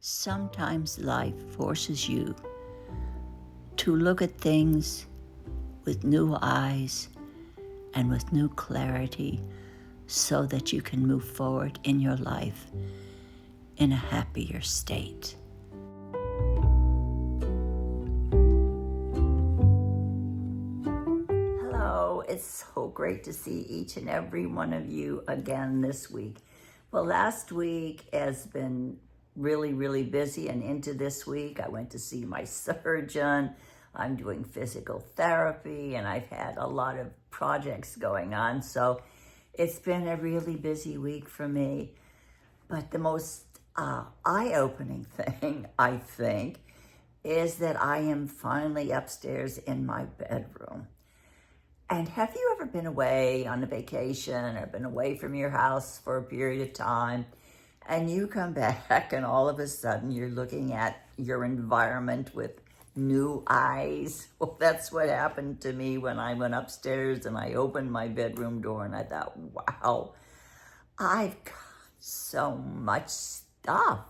Sometimes life forces you to look at things with new eyes and with new clarity so that you can move forward in your life in a happier state. Hello, it's so great to see each and every one of you again this week. Well, last week has been really busy, and into this week I went to see my surgeon. I'm doing physical therapy and I've had a lot of projects going on, so it's been a really busy week for me. But the most eye-opening thing, I think, is that I am finally upstairs in my bedroom. And have you ever been away on a vacation or been away from your house for a period of time, and you come back and all of a sudden you're looking at your environment with new eyes? Well, that's what happened to me when I went upstairs and I opened my bedroom door and I thought, wow, I've got so much stuff.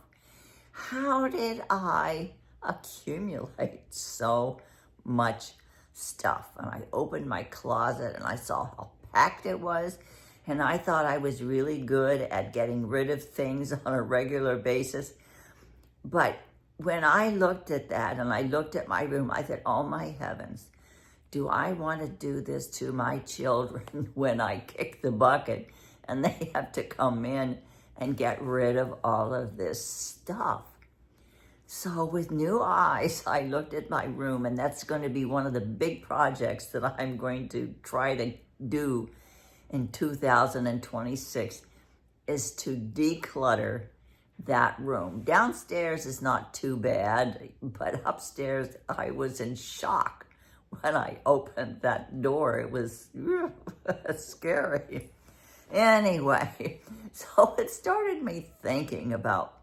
How did I accumulate so much stuff? And I opened my closet and I saw how packed it was. And I thought I was really good at getting rid of things on a regular basis. But when I looked at that and I looked at my room, I thought, oh my heavens, do I want to do this to my children when I kick the bucket and they have to come in and get rid of all of this stuff? So with new eyes, I looked at my room, and that's going to be one of the big projects that I'm going to try to do in 2026, is to declutter that room. Downstairs is not too bad, but upstairs I was in shock when I opened that door. It was scary. Anyway, so it started me thinking about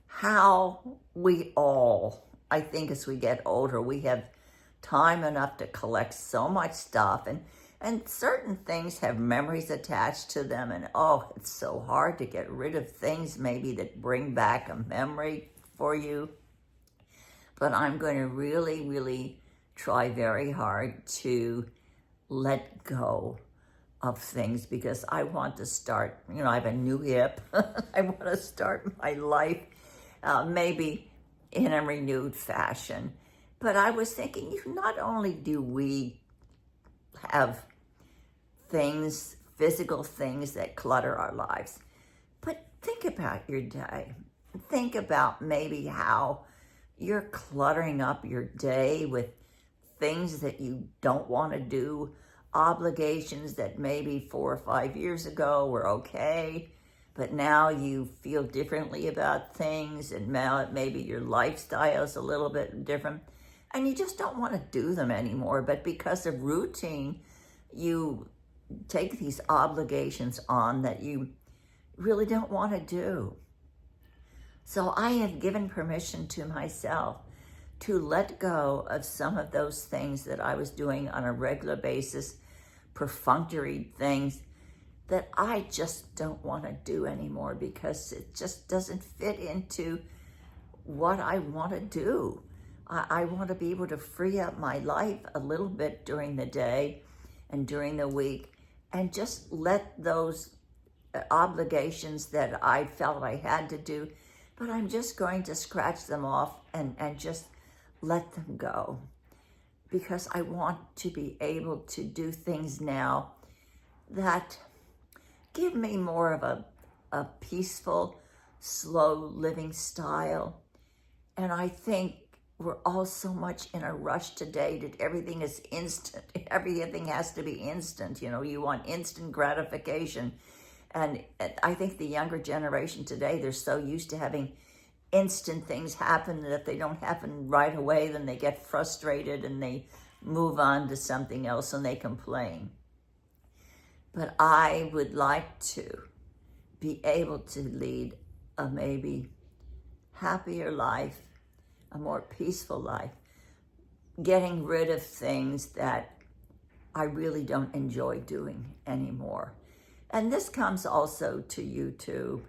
how we all, I think as we get older, we have time enough to collect so much stuff, and certain things have memories attached to them, and oh, it's so hard to get rid of things maybe that bring back a memory for you. But I'm going to really try very hard to let go of things, because I want to start, I have a new hip. I want to start my life maybe in a renewed fashion. But I was thinking, not only do we have things, physical things that clutter our lives, but think about your day. Think about maybe how you're cluttering up your day with things that you don't want to do, obligations that maybe 4 or 5 years ago were okay, but now you feel differently about things, and now maybe your lifestyle is a little bit different, and you just don't want to do them anymore. But because of routine, you take these obligations on that you really don't want to do. So I have given permission to myself to let go of some of those things that I was doing on a regular basis, perfunctory things that I just don't want to do anymore, because it just doesn't fit into what I want to do. I want to be able to free up my life a little bit during the day and during the week, and just let those obligations that I felt I had to do, but I'm just going to scratch them off and just let them go, because I want to be able to do things now that give me more of a peaceful, slow living style. And I think we're all so much in a rush today that everything is instant. Everything has to be instant. You want instant gratification. And I think the younger generation today, they're so used to having instant things happen that if they don't happen right away, then they get frustrated and they move on to something else and they complain. But I would like to be able to lead a maybe happier life, a more peaceful life, getting rid of things that I really don't enjoy doing anymore. And this comes also to you too.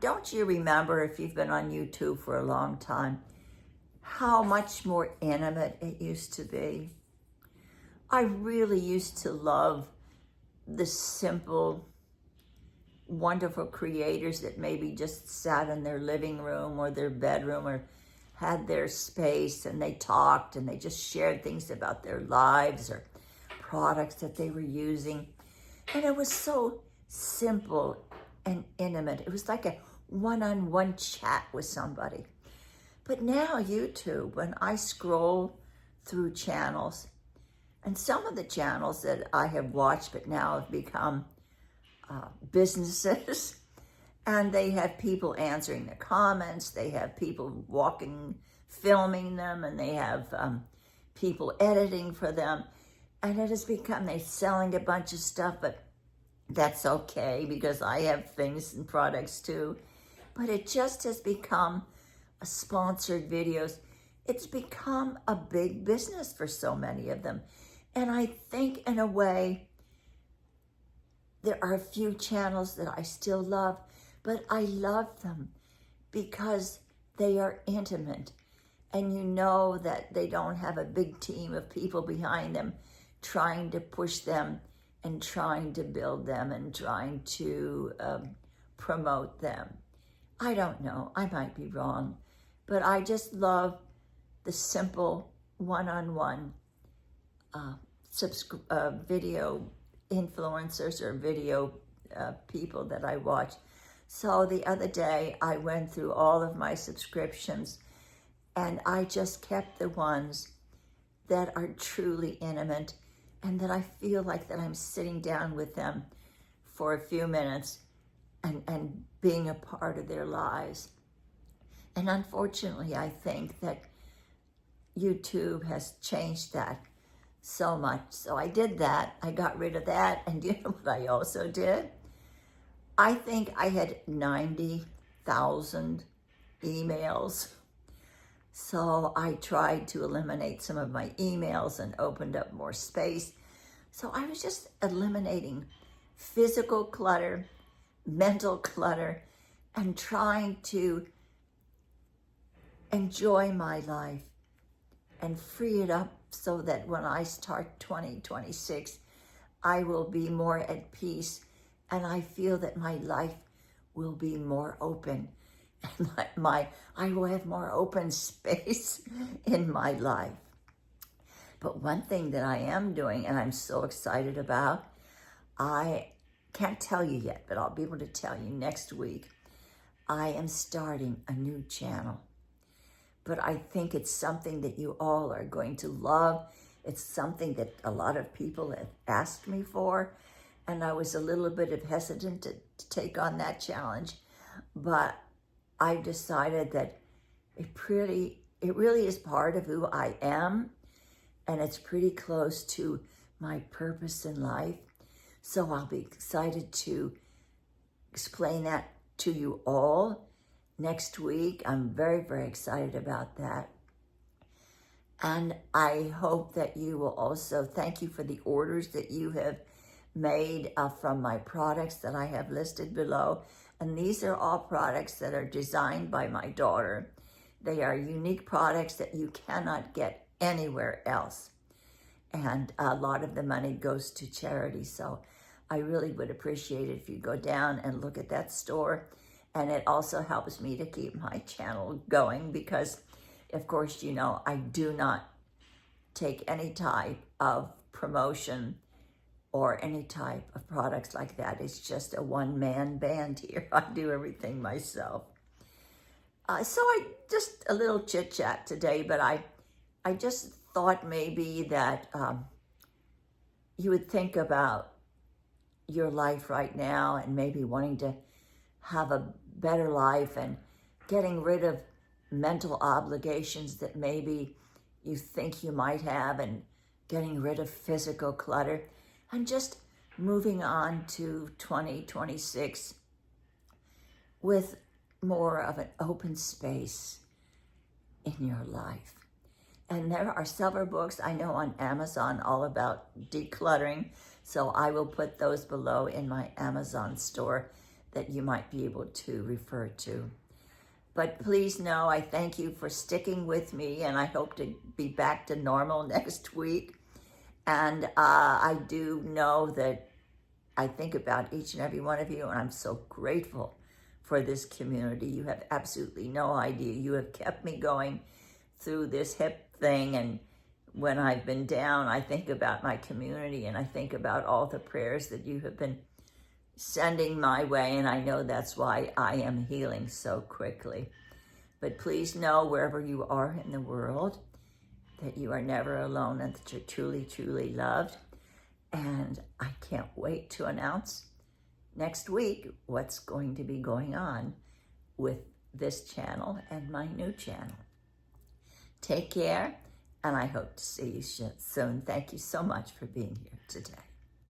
Don't you remember, if you've been on YouTube for a long time, how much more intimate it used to be? I really used to love the simple, wonderful creators that maybe just sat in their living room or their bedroom or had their space, and they talked and they just shared things about their lives or products that they were using. And it was so simple and intimate. It was like a one-on-one chat with somebody. But now YouTube, when I scroll through channels, and some of the channels that I have watched but now have become businesses, and they have people answering the comments, they have people walking, filming them, and they have people editing for them. And it has become, they're selling a bunch of stuff, but that's okay because I have things and products too. But it just has become a sponsored videos. It's become a big business for so many of them. And I think in a way, there are a few channels that I still love, but I love them because they are intimate. And you know that they don't have a big team of people behind them trying to push them and trying to build them and trying to promote them. I don't know, I might be wrong, but I just love the simple one-on-one video influencers or video people that I watch. So the other day I went through all of my subscriptions and I just kept the ones that are truly intimate and that I feel like that I'm sitting down with them for a few minutes and being a part of their lives. And unfortunately, I think that YouTube has changed that so much. So I did that. I got rid of that. And you know what I also did? I think I had 90,000 emails. So I tried to eliminate some of my emails and opened up more space. So I was just eliminating physical clutter, mental clutter, and trying to enjoy my life and free it up so that when I start 2026, I will be more at peace and I feel that my life will be more open. And I will have more open space in my life. But one thing that I am doing, and I'm so excited about, I can't tell you yet, but I'll be able to tell you next week, I am starting a new channel. But I think it's something that you all are going to love. It's something that a lot of people have asked me for, and I was a little bit hesitant to take on that challenge, but I decided that it really is part of who I am, and it's pretty close to my purpose in life. So I'll be excited to explain that to you all next week. I'm very, very excited about that. And I hope that you will also, thank you for the orders that you have made from my products that I have listed below. And these are all products that are designed by my daughter. They are unique products that you cannot get anywhere else. And a lot of the money goes to charity. So I really would appreciate it if you go down and look at that store. And it also helps me to keep my channel going because, of course, you know, I do not take any type of promotion or any type of products like that. It's just a one-man band here. I do everything myself. So just a little chit-chat today, but I just thought maybe that you would think about your life right now and maybe wanting to have a better life and getting rid of mental obligations that maybe you think you might have and getting rid of physical clutter and just moving on to 2026 with more of an open space in your life. And there are several books I know on Amazon all about decluttering, so I will put those below in my Amazon store that you might be able to refer to. But please know I thank you for sticking with me, and I hope to be back to normal next week. And I do know that I think about each and every one of you, and I'm so grateful for this community. You have absolutely no idea. You have kept me going through this hip thing, and when I've been down, I think about my community, and I think about all the prayers that you have been sending my way, and I know that's why I am healing so quickly. But please know, wherever you are in the world, that you are never alone and that you're truly, truly loved. And I can't wait to announce next week what's going to be going on with this channel and my new channel. Take care, and I hope to see you soon. Thank you so much for being here today.